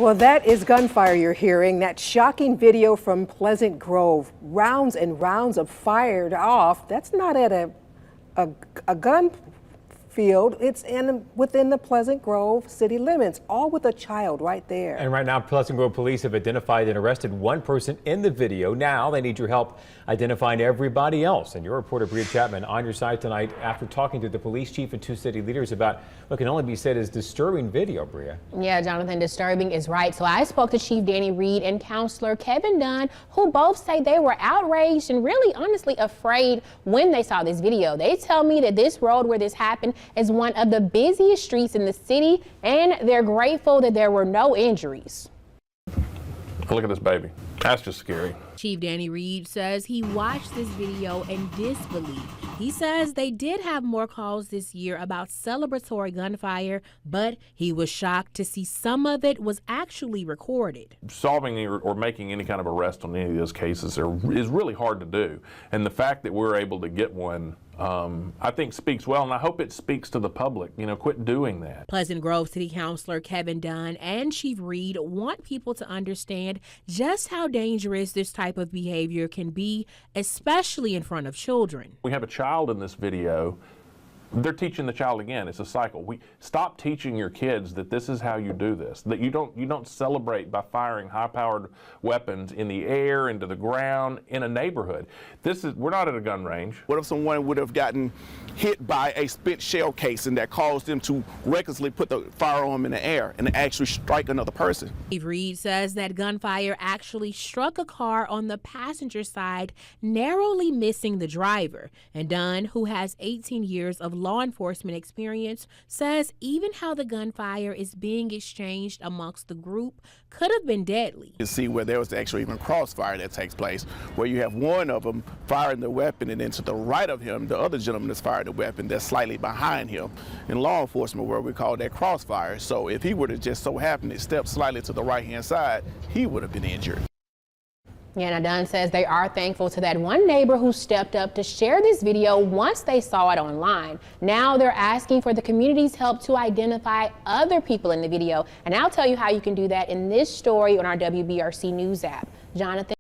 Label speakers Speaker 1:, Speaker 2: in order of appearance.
Speaker 1: Well, that is gunfire you're hearing. That shocking video from Pleasant Grove. Rounds and rounds of fired off. That's not at a gun field. It's within the Pleasant Grove city limits, all with a child right there.
Speaker 2: And right now, Pleasant Grove police have identified and arrested one person in the video. Now they need your help identifying everybody else. And your reporter, Bria Chapman, on your side tonight after talking to the police chief and two city leaders about what can only be said is disturbing video, Bria.
Speaker 3: Yeah, Jonathan, disturbing is right. So I spoke to Chief Danny Reed and Counselor Kevin Dunn, who both say they were outraged and really honestly afraid when they saw this video. They tell me that this road where this happened is one of the busiest streets in the city, and they're grateful that there were no injuries.
Speaker 4: Look at this baby. That's just scary.
Speaker 5: Chief Danny Reed says he watched this video in disbelief. He says they did have more calls this year about celebratory gunfire, but he was shocked to see some of it was actually recorded.
Speaker 4: Solving or making any kind of arrest on any of those cases is really hard to do. And the fact that we're able to get one, I think speaks well, and I hope it speaks to the public. You know, quit doing that.
Speaker 5: Pleasant Grove City Councilor Kevin Dunn and Chief Reed want people to understand just how dangerous this type of behavior can be, especially in front of children.
Speaker 4: We have a child in this video. They're teaching the child again. It's a cycle. We stop teaching your kids that this is how you do this. That you don't celebrate by firing high-powered weapons in the air, into the ground, in a neighborhood. We're not at a gun range.
Speaker 6: What if someone would have gotten hit by a spent shell casing that caused them to recklessly put the firearm in the air and actually strike another person?
Speaker 5: Chief Reed says that gunfire actually struck a car on the passenger side, narrowly missing the driver. And Dunn, who has 18 years of law enforcement experience, says even how the gunfire is being exchanged amongst the group could have been deadly.
Speaker 6: You see where there was actually even crossfire that takes place, where you have one of them firing the weapon, and then to the right of him, the other gentleman is firing the weapon that's slightly behind him. In law enforcement, where we call that crossfire. So if he would have just so happened to step slightly to the right-hand side, he would have been injured.
Speaker 3: Yeah, now Dunn says they are thankful to that one neighbor who stepped up to share this video once they saw it online. Now they're asking for the community's help to identify other people in the video. And I'll tell you how you can do that in this story on our WBRC News app. Jonathan.